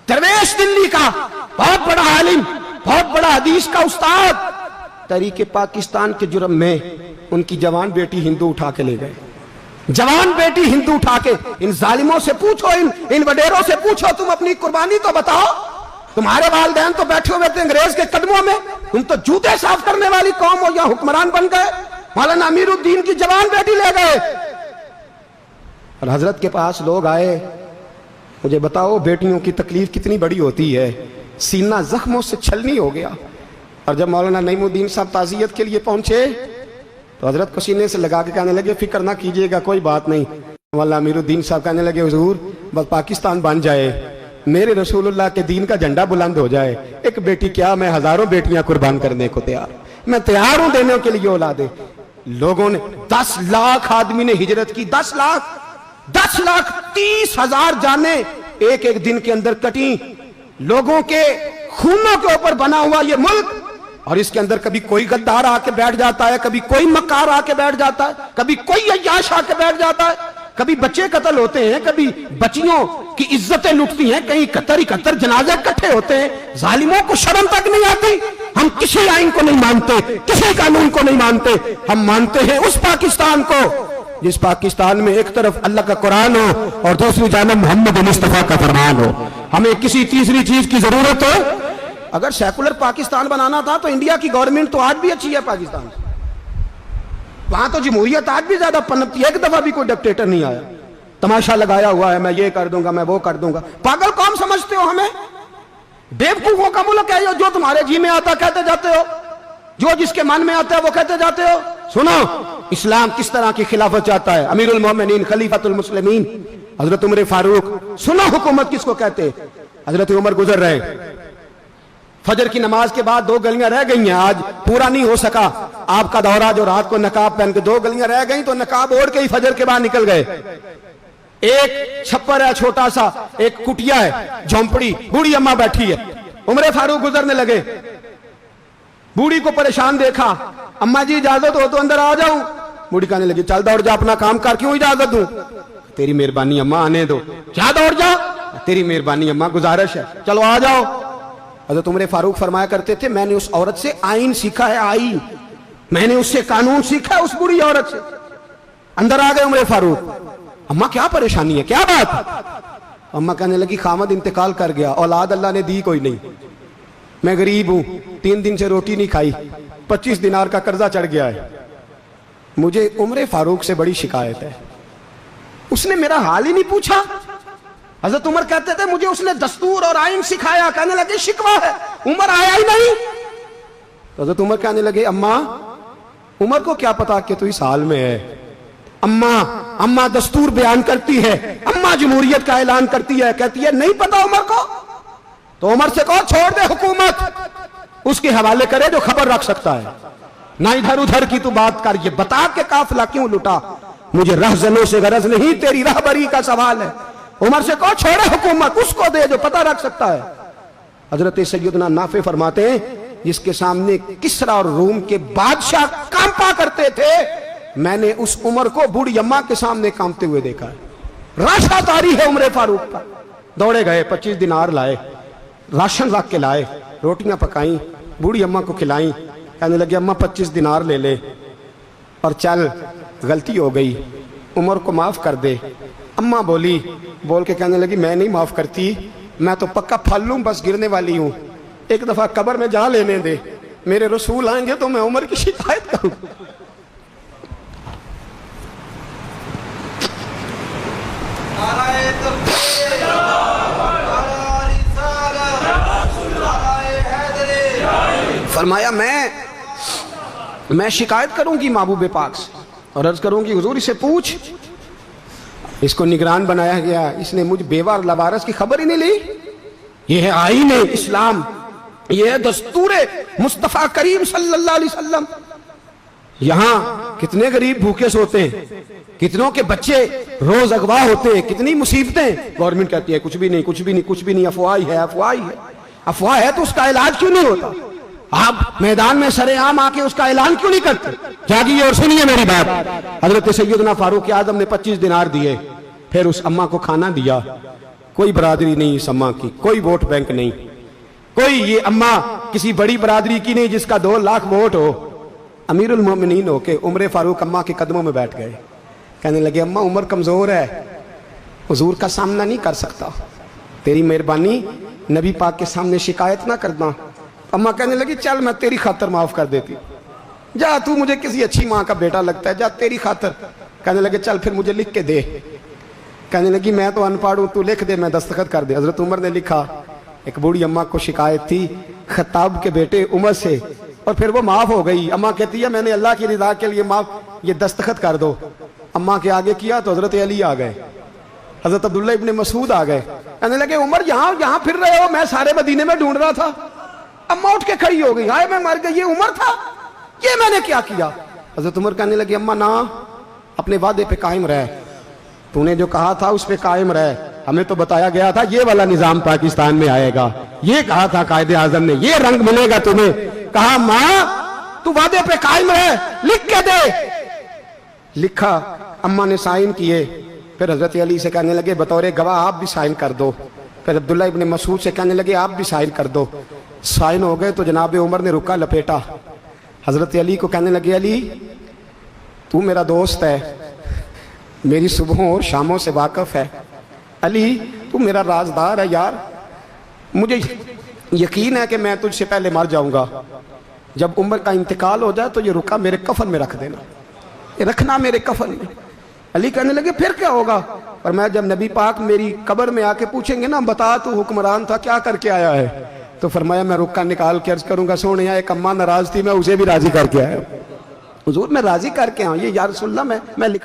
दरवेश दिल्ली का बहुत बड़ा आलिम, बहुत बड़ा हदीस का उस्ताद, तहरीके पाकिस्तान के जुर्म में उनकी जवान बेटी हिंदू उठा के ले गए। जवान बेटी हिंदू उठा के, इन जालिमों से पूछो, इन वडेरों से पूछो, तुम अपनी कुर्बानी तो बताओ। तुम्हारे वालिदैन तो बैठे हुए थे अंग्रेज के कदमों में, तुम तो जूते साफ करने वाली कौम हो, या हुक्मरान बन गए। मौलाना अमीरुद्दीन की जवान बेटी ले गए। और हजरत के पास लोग आए, मुझे बताओ बेटियों की तकलीफ कितनी बड़ी होती है। सीना जख्मों से छलनी हो गया। और जब मौलाना नईमुद्दीन साहब ताज़ियत के लिए पहुंचे तो हजरत को सीने से लगा के कहने लगे, फिक्र ना कीजिएगा, कोई बात नहीं। मौलाना अमीरुद्दीन साहब कहने लगे, हुजूर बस पाकिस्तान बन जाए, मेरे रसूलुल्लाह के दीन का झंडा बुलंद हो जाए, एक बेटी क्या, मैं हजारों बेटियां कुर्बान करने को तैयार, मैं तैयार हूं देने के लिए औलादे। लोगों ने 10 लाख आदमी ने हिजरत की, 10 लाख 30,000 जाने एक एक दिन के अंदर कटी। लोगों के खूनों के ऊपर बना हुआ ये मुल्क, और इसके अंदर कभी कोई गद्दार आके बैठ जाता है, कभी कोई मक्कार आके बैठ जाता है, कभी कोई अय्याश आके बैठ जाता है, कभी बच्चे कत्ल होते हैं, कभी बच्चियों की इज्जतें लुटती हैं, कहीं 71 जनाजे इकट्ठे होते हैं। जालिमों को शर्म तक नहीं आती। हम किसी आइन को नहीं मानते, किसी कानून को नहीं मानते, हम मानते हैं उस पाकिस्तान को जिस पाकिस्तान में एक तरफ अल्लाह का कुरान हो और दूसरी जानब मोहम्मद मुस्तफा का फरमान हो। हमें किसी तीसरी चीज की जरूरत हो। अगर सेकुलर पाकिस्तान बनाना था तो इंडिया की गवर्नमेंट तो आज भी अच्छी है पाकिस्तान से, वहां तो जमहूरियत आज भी ज्यादा पनपती है। एक दफा भी कोई डिक्टेटर नहीं आया, तमाशा लगाया हुआ है, मैं ये कर दूंगा, मैं वो कर दूंगा। पागल कौन समझते हो हमें? बेवकूफों का मुल्क है जो तुम्हारे जी में आता कहते जाते हो, जो जिसके मन में आता है वो कहते जाते हो। सुनो, इस्लाम किस तरह की खिलाफत चाहता है। अमीरुल मोमिनीन खलीफतुल मुस्लिमीन हजरत उमर फारूक। सुनो हुकूमत किसको कहते? हजरत उमर गुजर रहे, फजर की नमाज के बाद 2 गलियां रह गई हैं, आज पूरा नहीं हो सका आपका दौरा, जो रात को नकाब पहन के 2 गलियां रह गई तो नकाब ओढ़ के ही फजर के बाद निकल गए। एक छप्पर है छोटा सा, एक कुटिया है, झोंपड़ी, बूढ़ी अम्मा बैठी है। उमर फारूक गुजरने लगे, बूढ़ी को परेशान देखा, अम्मा जी इजाजत हो तो अंदर आ जाऊं। बूढ़ी कहने लगी, चल दौड़ जा, अपना काम कर, क्यों इजाजत दूं? तेरी मेहरबानी अम्मा, आने दो। क्या दौड़ जा? तेरी मेहरबानी अम्मा, गुजारिश है, चलो आ जाओ। हज़रत उमर फारूक फरमाया करते थे, मैंने उस औरत से आइन सीखा है, आइन, मैंने उससे कानून सीखा है, उस बुरी औरत से। अंदर आ गए उमर फारूक। अम्मा क्या परेशानी है, क्या बात? अम्मा कहने लगी, खामद इंतकाल कर गया, औलाद अल्लाह ने दी कोई नहीं, मैं गरीब हूं, 3 दिन से रोटी नहीं खाई, 25 दिनार का कर्जा चढ़ गया है, मुझे उमर फारूक से बड़ी शिकायत है। उसने मेरा हाल ही नहीं पूछा। हजरत उमर कहते थे, मुझे उसने दस्तूर और आइन सिखाया। कहने लगे, शिकवा है, उमर आया ही नहीं। तो हजरत उमर कहने लगे, अम्मा, उमर को क्या पता कि तू इस हाल में है। अम्मा दस्तूर बयान करती है, अम्मा जमहूरियत का ऐलान करती है, कहती है नहीं पता उमर को। तो उमर से कहो छोड़ दे हुकूमत, उसके हवाले करे जो खबर रख सकता है, ना इधर उधर की तू बात कर। ये बता के काफिला क्यों लुटा, मुझे रहजनों से गरज नहीं, तेरी रहबरी का सवाल है। उमर से कहो छोड़े हुकूमत, उसको दे जो पता रख सकता है। हजरत सैयदना नाफे फरमाते हैं, जिसके सामने किसरा और रूम के बादशाह कांपा करते थे, मैंने उस उमर को बूढ़ी अम्मा के सामने कांपते हुए देखा है। राशा तारी है उमर फारूक का। दौड़े गए, 25 दिनार लाए, राशन रख के लाए, रोटियां पकाई, बूढ़ी अम्मा को खिलाई। कहने लगे, अम्मा 25 दिनार ले ले और चल, गलती हो गई, उमर को माफ कर दे। अम्मा बोल के कहने लगी, मैं नहीं माफ करती, मैं तो पक्का फल लूं, बस गिरने वाली हूं, एक दफा कब्र में जा लेने दे, मेरे रसूल आएंगे तो मैं उमर की शिकायत करूं। फरमाया, मैं शिकायत करूंगी महबूब पाक से और अर्ज करूंगी, हुजूर इसे पूछ, इसको निगरान बनाया गया, इसने मुझ बेवा और लवारस की खबर ही नहीं ली। ये है आईन इस्लाम, ये है दस्तूर मुस्तफा करीम सल्लल्लाहु अलैहि वसल्लम। यहां कितने गरीब भूखे सोते हैं, कितनों के बच्चे रोज अगवा होते हैं, कितनी मुसीबतें। गवर्नमेंट कहती है कुछ भी नहीं, कुछ भी नहीं, कुछ भी नहीं, अफवाह ही है, अफवाह ही है। अफवाह है तो उसका इलाज क्यों नहीं होता? आप मैदान में सरेआम आके उसका ऐलान क्यों नहीं करते? जागिए और सुनिए मेरी बात। हजरत सैयदना फारूक आजम ने 25 दिनार दिए, फिर उस अम्मा को खाना दिया, कोई बरादरी नहीं इस अम्मा की, कोई वोट बैंक नहीं, कोई ये अम्मा किसी बड़ी बरादरी की नहीं जिसका 2 लाख वोट हो। अमीरुल मोमिनीन होके उमर फारूक अम्मा के कदमों में बैठ गए, कहने लगे अम्मा उमर कमजोर है, हुजूर का सामना नहीं कर सकता, तेरी मेहरबानी नबी पाक के सामने शिकायत ना करना। अम्मा कहने लगी चल मैं तेरी खातर माफ कर देती, जा तू मुझे किसी अच्छी माँ का बेटा लगता है, जा तेरी खातर। कहने लगे चल फिर मुझे लिख के दे। कहने लगी मैं तो अनपढ़ हूं, तू लिख दे मैं दस्तखत कर दे। हजरत उमर ने लिखा। एक बूढ़ी अम्मा को शिकायत थी खत्ताब के बेटे उमर से, और फिर वो माफ हो गई। अम्मा कहती है मैंने अल्लाह की रिदा के लिए माफ, ये दस्तखत कर दो। अम्मा के आगे किया तो हजरत अली आ गए, हजरत अब्दुल्ला इब्ने मसूद आ गए। कहने लगे उमर यहाँ फिर रहे हो, मैं सारे मदीने में ढूंढ रहा था। अम्मा उठ के खड़ी हो गई, हाय मैं मर गई, ये उमर था, ये मैंने क्या किया। हजरत उमर कहने लगे अम्मा ना, अपने वादे पे कायम रह, तूने जो कहा था उस पे कायम रह, हमें तो बताया गया था ये वाला निजाम पाकिस्तान में आएगा, ये कहा था कायदे आजम ने, ये रंग मिलेगा तुम्हें। कहा माँ तू वादे पे कायम रह, लिख के दे। लिखा, अम्मा ने साइन किए। फिर हजरत अली से कहने लगे बतौर गवाह आप भी साइन कर दो। फिर अब्दुल्ला इब्ने मसूद से कहने लगे आप भी साइन कर दो। साइन हो गए तो जनाब उमर ने रुका लपेटा। हजरत अली को कहने लगे अली तू मेरा दोस्त है, मेरी सुबहों और शामों से वाकिफ है, अली तू मेरा राजदार है यार, मुझे यकीन है कि मैं तुझसे पहले मर जाऊंगा, जब उमर का इंतकाल हो जाए तो ये रुका मेरे कफन में रख देना, ये रखना मेरे कफन में। अली कहने लगे फिर क्या होगा। और मैं जब नबी पाक मेरी कब्र में आके पूछेंगे ना बता तू हुक्मरान था क्या करके आया है, तो फरमाया मैं रुक्का निकाल के अर्ज करूंगा सोने एक अम्मा नाराज थी मैं उसे भी राजी करके आया, हुजूर मैं राजी करके आऊँ, ये या रसूलल्लाह मैं लिख